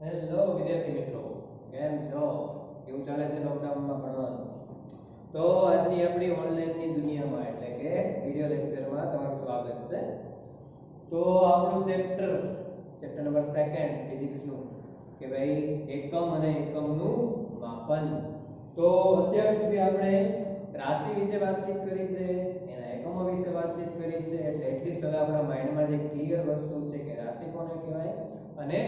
Hello વિદ્યાર્થી મિત્રો, કેમ છો? કેવું ચાલે છે લોકડાઉનમાં ભણવાનું? તો આજની આપણી ઓનલાઈનની દુનિયામાં એટલે કે વિડિયો લેક્ચરમાં તમારું સ્વાગત છે. તો આપણું ચેપ્ટર નંબર 2 ફિઝિક્સનું કે ભાઈ એકમ અને એકમનું માપન. તો અત્યાર સુધી આપણે રાશિ વિશે વાતચીત કરી છે, એના એકમો વિશે વાતચીત કરી છે, એટલે એટલીસ્ટ હવે આપણા માઇન્ડમાં જે ક્લિયર વસ્તુ છે કે રાશિ કોને કહેવાય અને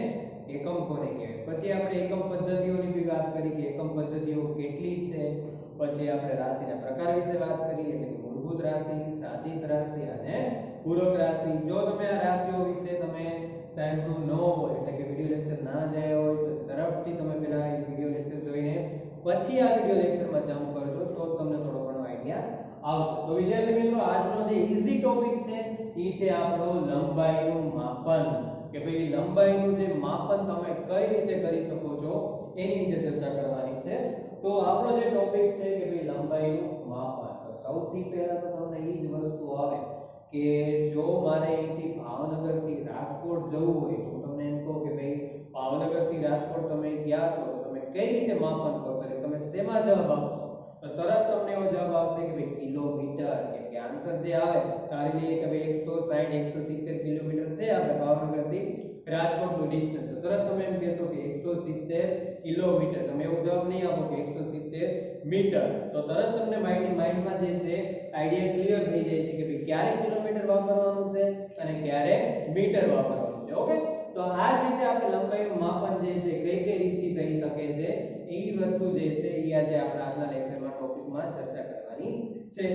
એકમ કોને કહેવાય. પછી આપણે એકમ પદ્ધતિઓની બી વાત કરી કે એકમ પદ્ધતિઓ કેટલી છે. પછી આપણે રાશિના પ્રકાર વિશે વાત કરી એટલે કે મૂળભૂત રાશિ, સાધિત રાશિ અને પૂરક રાશિ. જો તમે આ રાશિઓ વિશે તમે સાંભળ્યું ન હોય એટલે કે વિડિયો લેક્ચર ના જાય હોય તો તરફથી તમે પહેલા આ વિડિયો લેક્ચર જોઈને પછી આ વિડિયો લેક્ચરમાં જમ્પ કરજો તો તમને થોડો ઘણો આઈડિયા આવશે. તો વિદ્યાર્થી મિત્રો, આજનો જે ઈઝી ટોપિક છે એ છે આપણો લંબાઈનું માપન. કે ભાઈ લંબાઈનું જે માપન તમે કઈ રીતે કરી શકો છો એની વિશે ચર્ચા કરવાની છે. તો આપણો જે ટોપિક છે કે ભાઈ લંબાઈનું માપન. તો સૌથી પહેલા તો તમને એ જ વસ્તુ આવે કે જો મારે અહીંથી ભાવનગરથી રાજકોટ જવું હોય તો તમને એમ કહો કે ભાઈ ભાવનગરથી રાજકોટ તમે ગયા છો તો તમે કઈ રીતે માપન કરશો, એટલે તમે શેમાં જવાબ આપશો? તો તરત તમને એવો જવાબ આવશે કે ભાઈ કિલોમીટર. કે આન્સર જે આવે તારી લઈએ કે ભાઈ 160 170 કિલોમીટર છે આપણે ભાવનગરથી રાજકોટનું ડિસ્ટન્સ. તો તરત તમે એમ કહેશો કે 170 કિલોમીટર. તમે એવો જવાબ નહીં આપો કે 170 મીટર. તો તરત તમને માઇન્ડમાં જે છે આઈડિયા ક્લિયર થઈ જાય છે કે ભાઈ ક્યારે કિલોમીટર વાપરવાનું છે અને ક્યારે મીટર વાપરવાનું છે. ઓકે, તો આ રીતે આપણે લંબાઈનું માપન જે છે કઈ કઈ રીતથી થઈ શકે છે એ વસ્તુ જે છે એ આજે આપણે આજના લેક્ચરમાં ટોપિકમાં ચર્ચા કરવાની છે.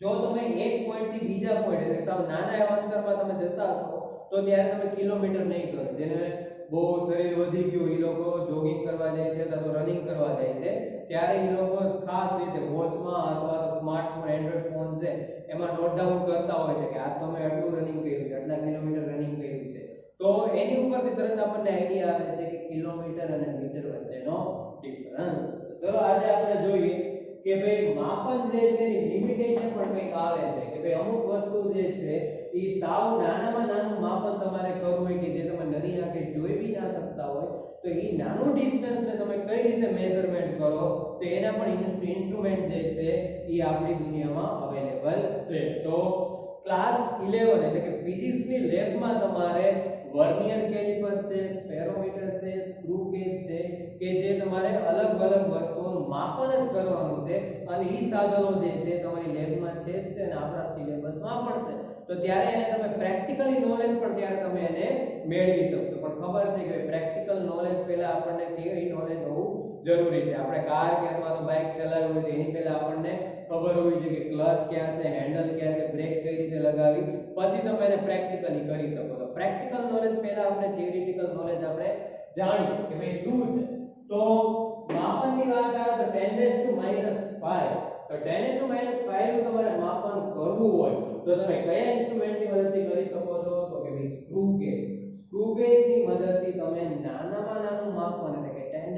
જો તમે એક પોઈન્ટ થી બીજા પોઈન્ટ એટલે સાવ નાના એવા અંતરમાં તમે જતા હશો તો ત્યારે તમે કિલોમીટર નહીં કરો. જેને બહુ શરીર વધી ગયું એ લોકો જોગિંગ કરવા જાય છે અથવા તો રનિંગ કરવા જાય છે ત્યારે એ લોકો ખાસ રીતે વોચમાં અથવા તો સ્માર્ટફોન એન્ડ્રોઇડ ફોન છે એમાં નોટ ડાઉન કરતા હોય છે કે આ તમે આટલું રનિંગ કર્યું છે, આટલા કિલોમીટર રનિંગ કર્યું છે. તો એની ઉપરથી તરત આપણને આઈડિયા આવે છે કે કિલોમીટર અને મીટર વચ્ચેનો ડિફરન્સ. તો ચલો આજે આપણે જોઈએ કે ભાઈ માપન જે છે એની લિમિટેશન પણ કંઈક આવે છે કે ભાઈ અમુક વસ્તુ જે છે એ સાવ નાનામાં નાનું માપન તમારે કરવું હોય કે જે તમે નરી આંખે જોઈ બી ના શકતા હોય તો એ નાનું ડિસ્ટન્સને તમે કઈ રીતે મેઝરમેન્ટ કરો તો એના પણ ઇન્સ્ટ્રુમેન્ટ જે છે એ આપણી દુનિયામાં અવેલેબલ છે. તો ક્લાસ 11 એટલે કે ફિઝિક્સની લેબમાં તમારે વર્નિયર કેલિપર્સ છે, સ્ફેરોમીટર છે, સ્ક્રૂ ગેજ છે કે જે તમારે અલગ અલગ વસ્તુઓનું માપન જ કરવાનું છે અને ઈ સાધનો જે છે તમારી લેબમાં છે તે આપણા સિલેબસમાં પણ છે. તો ત્યારે એને તમે પ્રેક્ટિકલી નોલેજ પણ ત્યારે તમે એને મેળવી શકશો. પણ ખબર છે કે પ્રેક્ટિકલ નોલેજ પહેલા આપણને થિયરી નોલેજ હોવું જરૂરી છે. આપણે કાર કે અથવા તો બાઇક ચલાવવી હોય તો એની પહેલા આપણને ખબર હોવી જોઈએ કે ક્લચ ક્યાં છે, હેન્ડલ ક્યાં છે, બ્રેક કઈ રીતે લગાવી, પછી તમે એને પ્રેક્ટિકલી કરી શકો. તો પ્રેક્ટિકલ નોલેજ પહેલા આપણે થિયરિટિકલ નોલેજ આપણે જાણીએ કે ભાઈ શું છે. તો માપનની વાત આવે તો 10⁻⁵. તો 10⁻⁵ નું તમારે માપન કરવું હોય તો તમે કયા ઇન્સ્ટ્રુમેન્ટની મદદથી કરી શકો છો? તો કે ભાઈ સ્ક્રૂ ગેજ. સ્ક્રૂ ગેજની મદદથી તમે નાનામાં નાનું માપન એટલે કે 10⁻⁵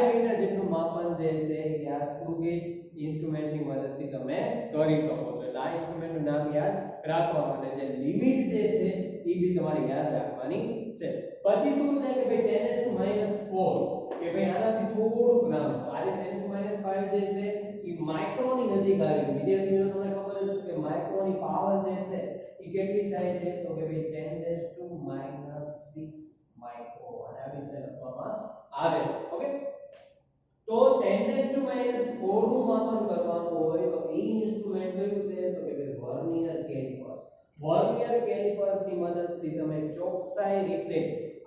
મીટર જેટલું માપન જે છે એ આ સ્ક્રૂ ગેજ ઇન્સ્ટ્રુમેન્ટની મદદથી તમે કરી શકો છો. એટલે આ ઇન્સ્ટ્રુમેન્ટનું નામ યાદ રાખવાનું અને જે લિમિટ જે છે એ બી તમારે યાદ રાખવાની છે. પછી શું છે કે ભાઈ 10⁻⁴ કે ભાઈ આનાથી થોડુંક નાનું. આજે 10⁻⁵ જે છે એ માઇક્રોની નજીક આવી. વિદ્યાર્થી મિત્રો તમને ખબર જ છે કે માઇક્રોની પાવર જે છે એ કેટલી થાય છે? તો કે ભાઈ 10⁻⁶ માઇક્રો અને આવી રીતે લખવામાં આવે છે. ઓકે, તો 10⁻⁴ નું માપન કરવાનું હોય તો એ ઇન્સ્ટ્રુમેન્ટ કયું છે? તો કે ભાઈ વર્નિયર કેલિપર્સ. વર્નિયર કેલિપર્સ ની મદદથી તમે ચોકસાઈ રીતે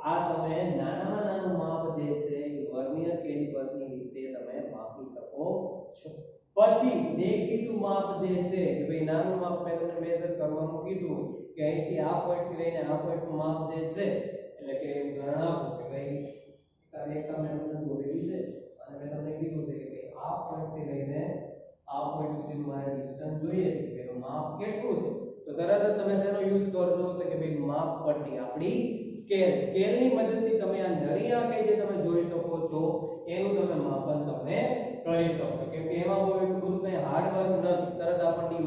આ તમે નાનામાં નાનું માપ જે છે એ વર્નિયર કેલિપર્સ ની રીતે તમે માપી શકો છો. પછી દેખીતું માપ જે છે કે ભાઈ નાનું માપ મેં તમને મેઝર કરવાનું કીધું કે અહીંથી આ પોઈન્ટ થી લઈને આ પોઈન્ટ નું માપ જે છે એટલે કે ઉદાહરણ આપો કે ભાઈ આ રેખા મેં તમને દોરેલી છે અને મેં તમને કીધું છે કે ભાઈ આ પોઈન્ટ થી લઈને આ પોઈન્ટ સુધીનું મારે ડિસ્ટન્સ જોઈએ છે કે એનું માપ કેટલું છે. તો તરત જ તમે શેનો યુઝ કરશો તો કે ભાઈ માપ પટ્ટી, આપણી સ્કેલની મદદથી તમે આ નરી આંખે જે તમે જોઈ શકો છો એનું તમે માપન તમે કરી શકો. કેમ કે એમાં બહુ એટલું બધું કઈ હાર્ડ વર્ક નથી. તરત આપણને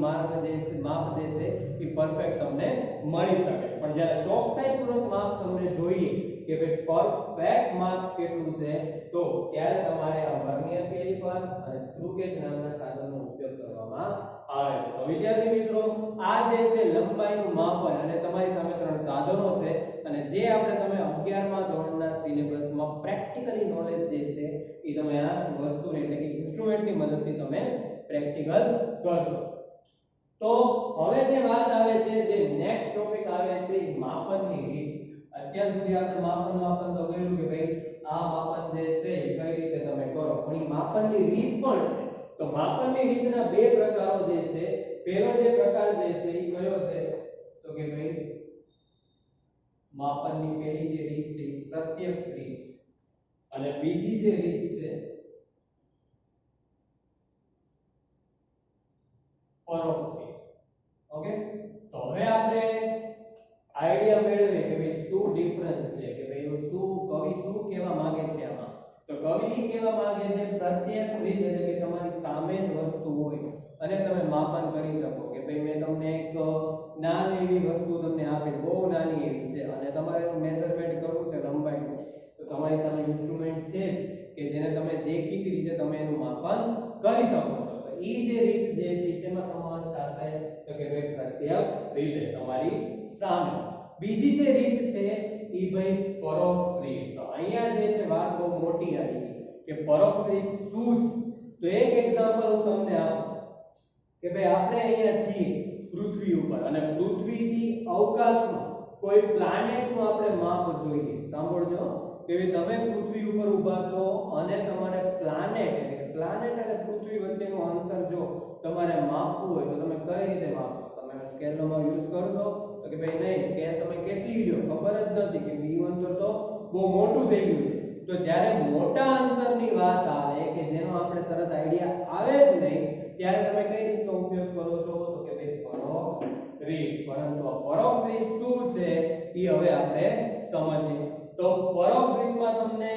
માપ જે છે એ પરફેક્ટ તમને મળી શકે. પણ જ્યારે ચોકસાઈપૂર્વક માપ તમને જોઈએ કે કે ભાઈ પરફેક્ટ માપ કેટલું છે તો ત્યારે તમારે આ વર્નિયર કેલિપર્સ અને સ્ક્રૂ ગેજ નામના સાધનનો ઉપયોગ કરવામાં આવે છે. તો વિદ્યાર્થી મિત્રો આ જે છે લંબાઈનું માપન અને તમારી સામે ત્રણ સાધનો છે અને જે આપણે તમે 11મા ધોરણના સિલેબસમાં પ્રેક્ટિકલી નોલેજ જે છે એ તમે આ વસ્તુને એટલે કે ઇન્સ્ટ્રુમેન્ટની મદદથી તમે પ્રેક્ટિકલ કરશો. તો હવે જે વાત આવે છે જે નેક્સ્ટ ટોપિક આવે છે એ માપનની રીત. અત્યાર સુધી આપણે માપન તો કર્યું કે ભાઈ આ માપન જે છે એ કઈ રીતે તમે કરો, પણ એ માપનની રીત પણ છે. તો માપનની રીતના બે પ્રકારો જે છે, પહેલો જે પ્રકાર જે છે એ કયો છે તો કે ભાઈ માપનની પહેલી જે રીત છે પ્રત્યક્ષ રીત અને બીજી જે રીત છે પરોક્ષ રીત. ઓકે, તો હવે આપણે આઈડિયા મેળવીએ કે ભાઈ શું ડિફરન્સ છે, કે ભાઈ શું કવિ શું કહેવા માંગે છે આમાં. તો કવિ કહેવા માંગે છે પ્રત્યક્ષ રીત એટલે કે તમારી સામે જ વસ્તુ હોય અને તમે માપન કરી શકો. કે ભાઈ મેં તમને એક નાની એવી વસ્તુ તમને આપી, બહુ નાની એવી છે અને તમારે એનું મેઝરમેન્ટ કરવું છે લંબાઈનું, તો તમારી સામે ઇન્સ્ટ્રુમેન્ટ છે જ કે જેને તમે દેખીતી રીતે તમે એનું માપન કરી શકો છો. તો ઈ જે રીત જે છે શેમાં સમાવેશ થશે તો કે ભાઈ પ્રત્યક્ષ રીતે તમારી સામે. બીજી જે રીત છે ઈ ભાઈ પરોક્ષ રીત. તો અહીંયા જે છે વાત બહુ મોટી આવી ગઈ કે પરોક્ષ રીત શું છે. તો એક એક્ઝામ્પલ હું તમને આપું કે ભાઈ આપણે અહીંયા છીએ પૃથ્વી ઉપર અને પૃથ્વીથી અવકાશમાં કોઈ પ્લાનેટનું આપણે માપ જોઈએ. સાંભળજો કે તમે પૃથ્વી ઉપર ઊભા છો અને તમારે પ્લાનેટ અને પૃથ્વી વચ્ચેનું અંતર જો તમારે માપવું હોય તો તમે કઈ રીતે માપશો? તમે સ્કેલનો યુઝ કરશો તો કે ભાઈ નહીં, સ્કેલ તમે કેટલી લ્યો ખબર જ નથી કે ઈ અંતર તો બહુ મોટું થઈ ગયું છે. તો જ્યારે મોટા અંતરની વાત આવે કે જેનો આપણે તરત આઈડિયા આવે જ નહીં ત્યારે તમે કઈ રીતનો ઉપયોગ કરો છો તો કે ભાઈ પરોક્ષ રીત. પરંતુ આ પરોક્ષ રીત શું છે એ હવે આપણે સમજીએ. તો પરોક્ષ રીતમાં તમને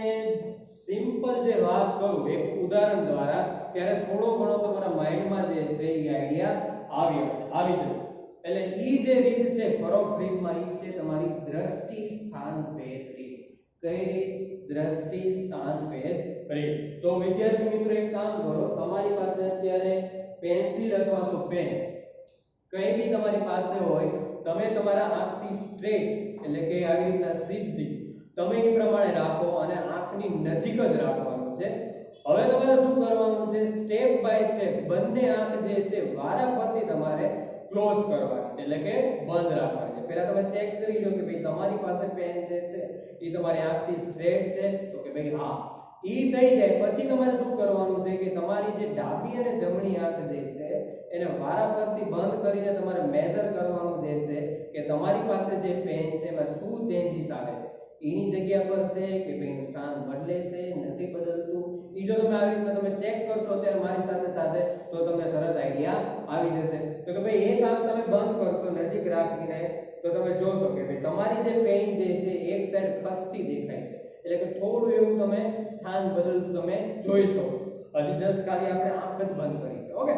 સિમ્પલ જે વાત કરું એક ઉદાહરણ દ્વારા, ત્યારે થોડો ઘણો તમારા માઇન્ડમાં જે છે એ આઈડિયા આવી જશે. એટલે ઈ જે રીત છે પરોક્ષ રીતમાં ઈ છે તમારી દ્રષ્ટિ સ્થાન ભેદ રીત. કઈ રીત? દ્રષ્ટિ સ્થાન ભેદ રીત. તો વિદ્યાર્થી મિત્રો એક કામ કરો, તમારી પાસે અત્યારે પેન્સિલ અથવા તો પેન કઈ બી તમારી પાસે હોય, તમે તમારા આંખથી સ્ટ્રેટ એટલે કે આવી રીતના સીધી તમે એ પ્રમાણે રાખો અને આંખની નજીક જ રાખવાનું છે. હવે તમારે શું કરવાનું છે, સ્ટેપ બાય સ્ટેપ બંને આંખ જે છે વારાફરતી તમારે ક્લોઝ કરવાની છે એટલે કે બંધ રાખવાની છે. પહેલા તમે ચેક કરી લો કે ભાઈ તમારી પાસે પેન જે છે એ તમારી આંખથી સ્ટ્રેટ છે તો કે ભાઈ હા. ઈ થઈ જાય પછી તમારે શું કરવાનું છે કે તમારી જે ડાબી અને જમણી આંખ જે છે એને વારાફરતી બંધ કરીને તમારે મેઝર કરવાનું જે છે કે તમારી પાસે જે પેન છે એમાં શું ચેન્જીસ આવે છે. એની જગ્યા પર છે કે ભાઈ સ્થાન બદલે છે નથી બદલતું. ઈ જો તમે આવી રીતે તમે ચેક કરશો ત્યારે મારી સાથે સાથે તો તમને તરત આઈડિયા આવી જશે. તો કે ભાઈ એક આંખ તમે બંધ કરશો નજીક રાખીને તો તમે જોશો કે ભાઈ તમારી જે પેન જે છે એક સાઈડ ખસતી દેખાય છે એટલે કે થોડું એવું તમે સ્થાન બદલતું તમે જોઈ શકો. હજી જસ્ટ ખાલી આપણે આંખ જ બંધ કરી છે. ઓકે,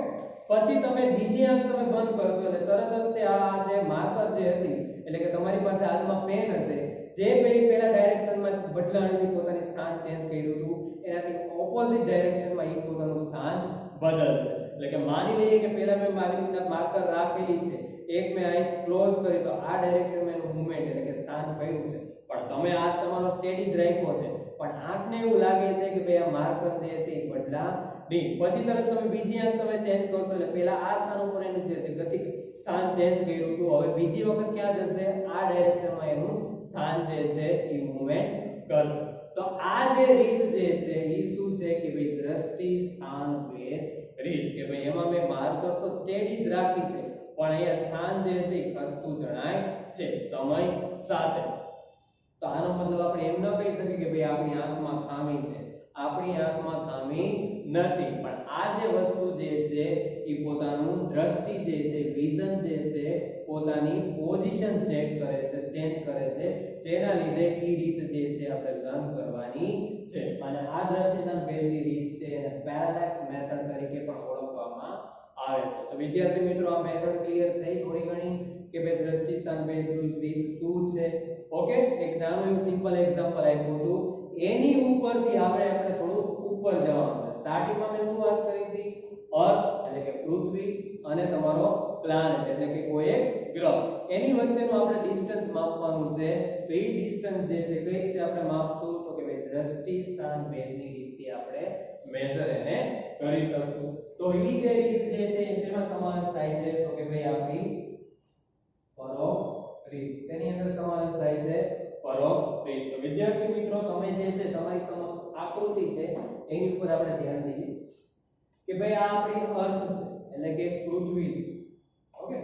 પછી તમે બીજી આંખ તમે બંધ કરશો અને તરત જ તે આ જે માર્કર જે હતી એટલે કે તમારી પાસે હાલમાં પેન હશે જે પહેલા ડાયરેક્શનમાં બદલાણીની પોતાની સ્થાન ચેન્જ કર્યું હતું એનાથી ઓપોઝિટ ડાયરેક્શનમાં એ પોતાનું સ્થાન બદલશે. એટલે કે માની લઈએ કે પહેલા મેં મારી રીતના માર્કર રાખેલી છે, એક મેં આઈસ ક્લોઝ કરી તો આ ડાયરેક્શનમાં એનું મૂવમેન્ટ એટલે કે સ્થાન પડ્યું છે, પણ તમે આ તમારો સ્ટેડી જ રાખ્યો છે પણ આંખને એવું લાગે છે કે ભાઈ આ માર્કર જે છે એ બદલા નહીં. પછી તરત તમે બીજી આંખ તમે ચેન્જ કરશો એટલે પહેલા આ સ્થાન ઉપર એનું જે ગતિ સ્થાન ચેન્જ કર્યું હતું હવે બીજી વખત ક્યાં જશે? આ ડાયરેક્શનમાં એનું સ્થાન જે છે એ મૂવમેન્ટ કરશે. તો આ જે રીત જે છે એ શું છે કે ભાઈ દ્રષ્ટિ સ્થાન ભેદ રીત. કે ભાઈ એમાં મેં માર્કર તો સ્ટેડી જ રાખી છે પણ અહીંયા સ્થાન જે છે એ ખસતું જણાય છે સમય સાથે. તો આનો મતલબ આપણે એમ ન કહી શકીએ કે ભાઈ આપણી આંખમાં ખામી છે. આપણી આંખમાં ખામી નથી પણ આ જે વસ્તુ જે છે એ પોતાનું દ્રષ્ટિ જે છે વિઝન જે છે પોતાની પોઝિશન ચેક કરે છે ચેન્જ કરે છે જેના લીધે એ રીત જે છે આપણે લર્ન કરવાની છે. અને આ દ્રષ્ટિસ્થાન ભેદની રીત છે એને પેરાલેક્સ મેથડ તરીકે પણ ઓળખવામાં આવે છે. તો વિદ્યાર્થી મિત્રો આ મેથડ ક્લિયર થઈ થોડી ઘણી કે ભાઈ દ્રષ્ટિ સ્થાન ભેદ રીત શું છે. ઓકે, એક નાનું એવું સિમ્પલ એક્ઝામ્પલ આપ્યું હતું, એની ઉપરથી આપણે થોડું ઉપર જવાનું છે. સ્ટાર્ટિંગમાં મેં શું વાત કરી હતી, અર્થ એટલે કે પૃથ્વી અને તમારો પ્લાનેટ એટલે કે કોઈ એક ગ્રહ, એની વચ્ચેનું આપણે ડિસ્ટન્સ માપવાનું છે. તો એ ડિસ્ટન્સ જે છે કઈ રીતે આપણે માપશું, તો કે ભાઈ દ્રષ્ટિ સ્થાન ભેદની રીતથી આપણે મેઝર એને કરી શકશું. તો ઈ જે રીત જે છે એ શેમાં સમાવેશ થાય છે, તો કે ભાઈ આપણી પરોક્ષ રીત. શેની અંદર સમાવેશ થાય છે, પરોક્ષ રીત. તો વિદ્યાર્થી મિત્રો તમે જે છે તમારી સમક્ષ આકૃતિ છે એની ઉપર આપણે ધ્યાન દઈએ કે ભાઈ આ આપણી અર્થ છે એટલે કે પૃથ્વી છે. ઓકે,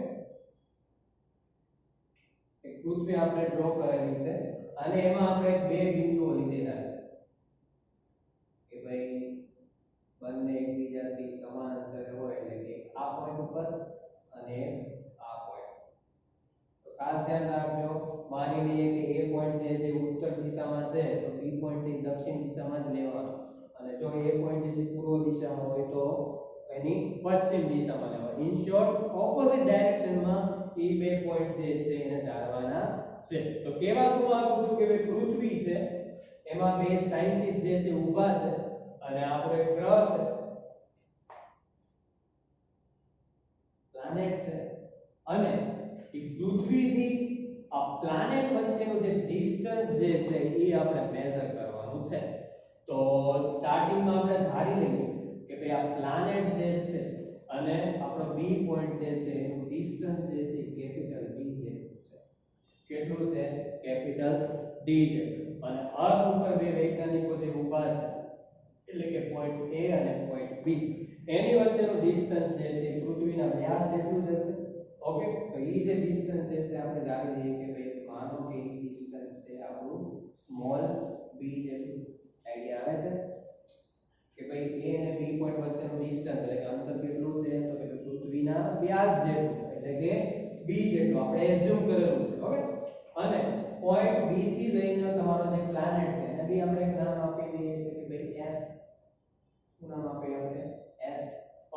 એક પૃથ્વી આપણે ડ્રો કરેલી છે અને એમાં આપણે બે બિંદુઓ લીધેલા છે કે ભાઈ બંને એકબીજાથી સમાન અંતરે હોય એટલે કે આ પોઈન્ટ ઉપર અને આ પોઈન્ટ. તો ખાસ ધ્યાન રાખજો, માની લઈએ કે એ પોઈન્ટ જે છે ઉત્તર દિશામાં છે તો બી પોઈન્ટ છે દક્ષિણ દિશામાં જ લેવાનો, અને જો એ પોઈન્ટ જે છે પૂર્વ દિશામાં હોય તો એની પશ્ચિમ દિશામાં લેવાનો. ઇન શોર્ટ ઓપોઝિટ ડાયરેક્શનમાં એ બે પોઈન્ટ જે છે એને ધારવાના છે. તો કેવા શું આપું છું કે ભાઈ પૃથ્વી છે એમાં બે સાયન્ટિસ્ટ જે છે ઊભા છે અને આપણો એક ગ્રહ છે પ્લાનેટ છે, અને એ પૃથ્વીથી આ પ્લાનેટ વચ્ચેનું જે ડિસ્ટન્સ જે છે એ આપણે મેઝર કરવાનું છે. તો સ્ટાર્ટિંગમાં આપણે ધારી લઈએ કે ભાઈ આ પ્લાનેટ જે છે અને આપણો બી પોઈન્ટ જે છે એનું ડિસ્ટન્સ જે છે કેપિટલ ડી જેટલું છે. કેટલું છે, કેપિટલ ડી જેટલું. અને અર્થ ઉપર બે વૈજ્ઞાનિકો જે ઊભા છે એટલે કે પોઈન્ટ A અને પોઈન્ટ B, એની વચ્ચેનું ડિસ્ટન્સ જે છે પૃથ્વીના વ્યાસ જેટલું જ હશે. ઓકે, તો એ જે ડિસ્ટન્સ છે આપણે ધારી લઈએ કે ભાઈ માનો કે એ ડિસ્ટન્સ છે આપણું સ્મોલ b જેટલું. આઈડિયા આવે છે કે ભાઈ A અને B પોઈન્ટ વચ્ચેનું ડિસ્ટન્સ એટલે કે અંતર કેટલું છે, તો કે પૃથ્વીના વ્યાસ જેટલું એટલે કે b જેટલું આપણે એઝ્યુમ કરેલું છે. ઓકે, અને પોઈન્ટ B થી લઈને તમારો જે પ્લાનેટ છે એને બી આપણે એક નામ આપી દઈએ એટલે કે ભાઈ S. શું નામ આપીએ આપણે, S.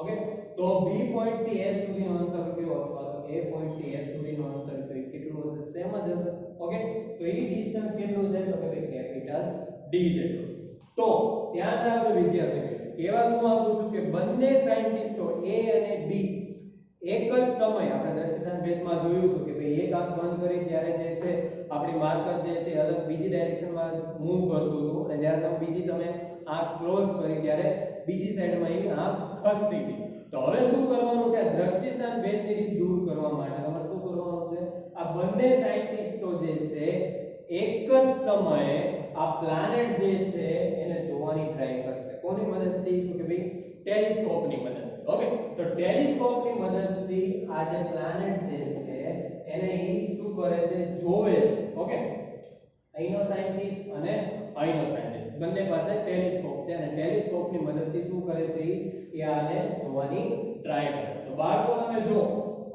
ઓકે, તો B પોઈન્ટ થી S સુધીનું અંતર કયો, અથવા તો A પોઈન્ટ થી S સુધીનું અંતર કયો, કેટલું હશે, સેમ જ હશે. ઓકે, તો એ ડિસ્ટન્સ કેટલું છે, તો કે ભાઈ કેપિટલ D જેટલું. તો ધ્યાન રાખજો વિદ્યાર્થી મિત્રો, કેવા શું આપું છું કે બંને સાયન્ટિસ્ટો A અને B એક જ સમય આપણે દ્રષ્ટિસ્થાન ભેદમાં જોયું હતું કે ભાઈ એક આંખ બંધ કરી ત્યારે જે છે આપણી માર્કર જે છે અલગ બીજી ડાયરેક્શનમાં મૂવ કરતું હતું, અને જ્યારે તમે બીજી તમે આંખ ક્લોઝ કરી ત્યારે બીજી સાઈડમાં એ આંખ ખસતી હતી. તો હવે શું કરવાનું છે, દ્રષ્ટિસ્થાન ભેદની રીત દૂર કરવા માટે તમારે શું કરવાનું છે, આ બંને સાયન્ટિસ્ટો જે છે એક જ સમયે આ પ્લાનેટ જે છે એને જોવાની ટ્રાય કરશે. કોની મદદથી, તો કે ભાઈ ટેલિસ્કોપની મદદથી. ઓકે, તો ટેલિસ્કોપની મદદથી આ જે પ્લાનેટ જે છે એને ઈ શું કરે છે, જોવે છે. ઓકે, અહીંનો સાયન્ટિસ્ટ અને અહીંનો સાયન્ટિસ્ટ બંને પાસે ટેલિસ્કોપ છે અને ટેલિસ્કોપની મદદથી શું કરે છે, એ આને જોવાની ટ્રાય કરે. તો બાળકો તમે જો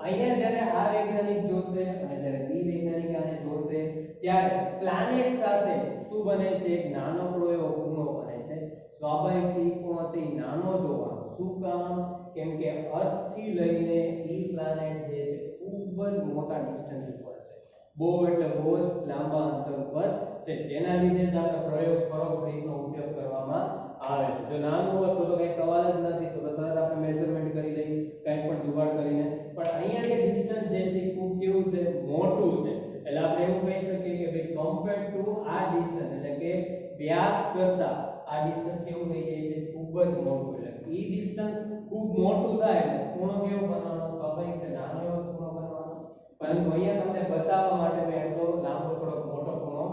અહીંયા જ્યારે આ વૈજ્ઞાનિક જોશે અને જ્યારે બી વૈજ્ઞાનિક આને જોશે ત્યારે પ્લાનેટ સાથે શું બને છે, એક નાનકડો એવો ખૂણો બને છે. સ્વાભાવિક છે એ ખૂણો છે એ નાનો જોવાનો. શું કામ, કેમ કે અર્થ થી લઈને ઈ પ્લાનેટ જે છે ખૂબ જ મોટા ડિસ્ટન્સ ઉપર છે, બહુ એટલે બહુ જ લાંબા અંતર પર છે, જેના લીધે જ આપણે પ્રયોગ પરોક્ષ રીતનો ઉપયોગ કરવામાં આવે છે. જો નાનું હોત તો કઈ સવાલ જ નથી, તો તરત આપણે મેઝરમેન્ટ કરી લઈએ કંઈ પણ જુગાડ કરીને. પણ અહીંયા જે ડિસ્ટન્સ જે છે ખૂબ કેવું છે, મોટું છે. એટલે આપણે એવું કહી શકીએ કે ભાઈ કમ્પેર્ડ ટુ આ ડિસ્ટન્સ એટલે કે વ્યાસ કરતા આ ડિસ્ટન્સ કેવું થઈ જાય છે, ખૂબ જ મોટું. એટલે ઈ ડિસ્ટન્સ ખૂબ મોટું થાય એટલે ખૂણો કેવો બનવાનો, સ્વાભાવિક છે નાનો એવો ખૂણો બનવાનો. પરંતુ અહીંયા તમને બતાવવા માટે મેં એટલો લાંબો થોડો મોટો ખૂણો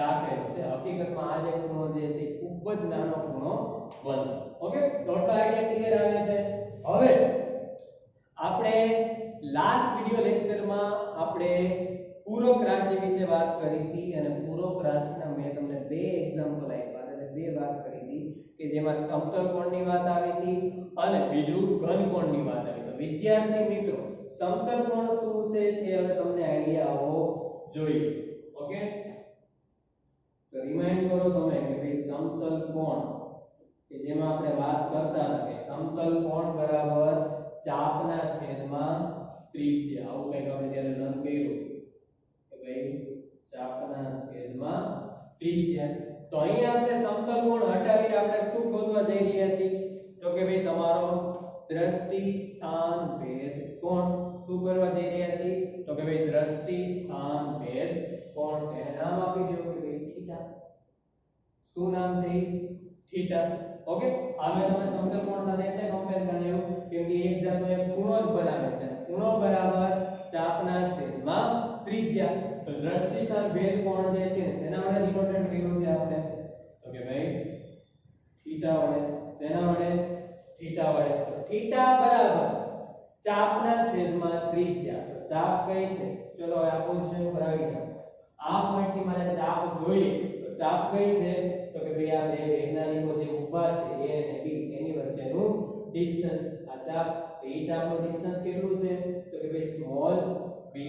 રાખેલો છે. હકીકતમાં આ જે ખૂણો જે છે ખૂબ જ નાનો ખૂણો બનશે. ઓકે, તો આઈડિયા ક્લિયર આવે છે. હવે આપણે લાસ્ટ વિડિયો લેક્ચરમાં આપણે પૂરક રાશિ વિશે વાત કરી હતી, અને પૂરક રાશિના મેં તમને બે એક્ઝામ્પલ આપ્યા એટલે બે વાત કરી હતી કે જેમાં સમતલ કોણની વાત આવી હતી અને બીજું ઘન કોણની વાત આવી. તો વિદ્યાર્થી મિત્રો સમતલ કોણ શું છે તે હવે તમને આઈડિયા આવવો જોઈએ. ઓકે, તો રિમાઇન્ડ કરો તમે કે ભાઈ સમતલ કોણ કે જેમાં આપણે વાત કરતા હતા કે સમતલ કોણ બરાબર ચાપના છેદમાં ત્રિજ્યા. આવું કંઈક આપણે ત્યારે લર્ન કર્યું કે ભાઈ ચાપના છેદમાં ત્રિજ્યા. તો અહીં આપણે સમતલ કોણ હટાવીને આપણે શું શોધવા જઈ રહ્યા છીએ? તો કે ભાઈ તમારો દ્રષ્ટિ સ્થાન ભેદ કોણ. શું કરવા જઈ રહ્યા છીએ? તો કે ભાઈ દ્રષ્ટિ સ્થાન ભેદ કોણ. એને નામ આપી દો કે ભાઈ થીટા. શું નામ છે? થીટા. ઓકે. આ મેં તમને સમતલ કોણ સાથે એટલે કમ્પેર કરાવ્યું કેમ કે એક જાતનો એક ખૂણો જ બનાવે છે. ખૂણો બરાબર ચાપના છેદમાં ત્રિજ્યા. તો દ્રષ્ટિ સ્થાન ભેદ કોણ જે છે શેના વડે ડિનોટેડ કર્યું છે આપણે? તો કે ભાઈ થીટા વડે. શેના વડે? થીટા વડે. તો થીટા બરાબર ચાપના છેદમાં ત્રિજ્યા. તો ચાપ કઈ છે? ચલો હવે આ પોઝિશન પર આવી જાઓ. આ પોઈન્ટ થી મારે ચાપ જોઈએ. તો ચાપ કઈ છે? તો કે ભાઈ આ બે વૈજ્ઞાનિકો જે ઊભા છે A અને B એની વચ્ચેનું ડિસ્ટન્સ. આ ચાપ તો એ ચાપનું ડિસ્ટન્સ કેટલું છે? તો કે ભાઈ સ્મોલ b.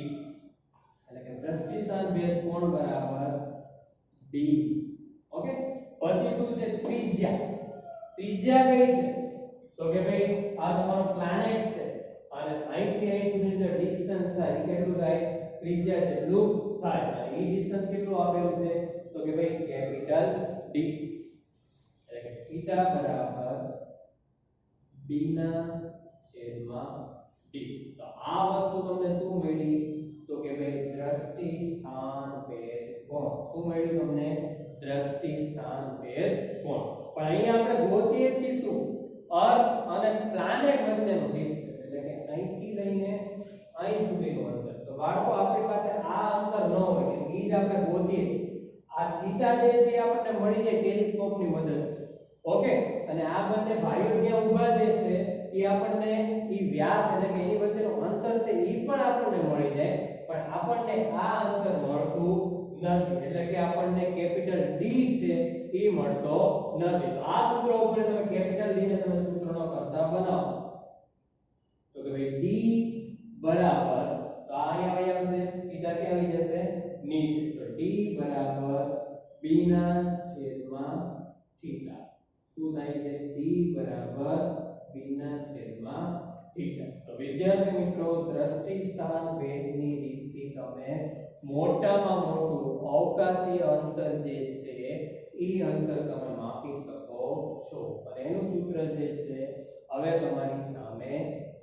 એટલે કે દ્રષ્ટિ સ્થાન ભેદ કોણ બરાબર b. ઓકે. પછી શું છે? ત્રિજ્યા. ત્રિજ્યા કઈ છે? તો કે ભાઈ આ તમારો પ્લેનેટ છે અને અહીંથી અહીં સુધી જે ડિસ્ટન્સ થાય એ કેટલું થાય? ત્રિજ્યા જેટલું થાય. અને એ ડિસ્ટન્સ કેટલું આપેલું છે? તો કે ભાઈ કેપિટલ D. એટલે કે થીટા બરાબર b ના છેદમાં d. તો આ વસ્તુ તમને શું મળી? તો કે ભાઈ દ્રષ્ટિ સ્થાન ભેદ કોણ. શું મળ્યું તમને? દ્રષ્ટિ સ્થાન ભેદ કોણ. પણ અહીં આપણે ગોતીએ છીએ શું? અર્થ અને પ્લેનેટ વચ્ચેનું ડિસ્ટન્સ. એટલે કે અહીંથી લઈને અહીં સુધીનું અંતર. તો બાળકો આપણી પાસે આ અંતર ન હોય કે ઈ જ આપણે ગોતીએ છીએ. આ થીટા જે છે આપણને મળી જાય ટેલિસ્કોપની મદદથી. ઓકે. અને આ બંને ભાઈઓ જ્યાં ઊભા જે છે એ આપણને ઈ વ્યાસ એટલે કે એની વચ્ચેનું અંતર છે ઈ પણ આપણને મળી જાય. પણ આપણને આ અંતર મળતું નથી. એટલે કે આપણને કેપિટલ D છે ઈ મળતો નથી. તો આ સૂત્ર ઉપર તમે કેપિટલ D ને તમે સૂત્રનો કરતા બનાવો. તો કે ભાઈ D બરાબર તો આ અહીંયા આવી આવશે. થીટા ક્યાં આવી જશે? નીચે. તો D બરાબર b ના છેદમાં થીટા. શું થાય છે? D બરાબર b ના છેદમાં થીટા. તો વિદ્યાર્થી મિત્રો દ્રષ્ટિ સ્થાન ભેદની રીતથી તમે મોટામાં મોટું અવકાશી અંતર જે છે ઈ અંતર તમે માપી શકો છો. અને એનું સૂત્ર જે છે હવે તમારી સામે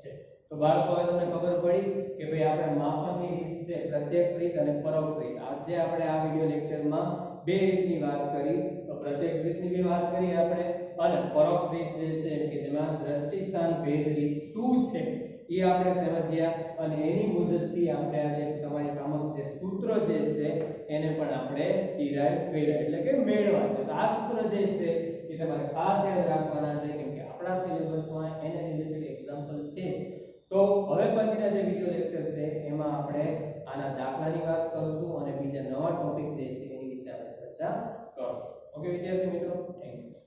છે. તો બાળકો હવે તમને ખબર પડી કે ભાઈ આપણે માપનની રીત છે પ્રત્યક્ષ રીત અને પરોક્ષ રીત. આજે આપણે આ વિડિયો લેક્ચરમાં બે રીતની વાત કરી. તો પ્રત્યક્ષ રીતની બી વાત કરી આપણે અને પરોક્ષ રીત જે છે કે જેમાં દ્રષ્ટિ સ્થાન ભેદ રીત શું છે એ આપણે સમજ્યા. અને એની મદદથી આપણે આજે તમારી સમક્ષ જે સૂત્ર જે છે એને પણ આપણે ડિરાઈવ કર્યા એટલે કે મેળવા છે. તો આ સૂત્ર જે છે એ તમારે ખાસ યાદ રાખવાના છે કેમ કે આપણા સિલેબસમાં એને રિલેટેડ એક્ઝામ્પલ છે. તો હવે પછીના જે વિડિયો લેક્ચર છે એમાં આપણે આના દાખલાની વાત કરશું અને બીજા નવા ટોપિક જે છે એની વિશે આપણે ચર્ચા કરશું. ઓકે વિદ્યાર્થી મિત્રો, થેન્ક યુ.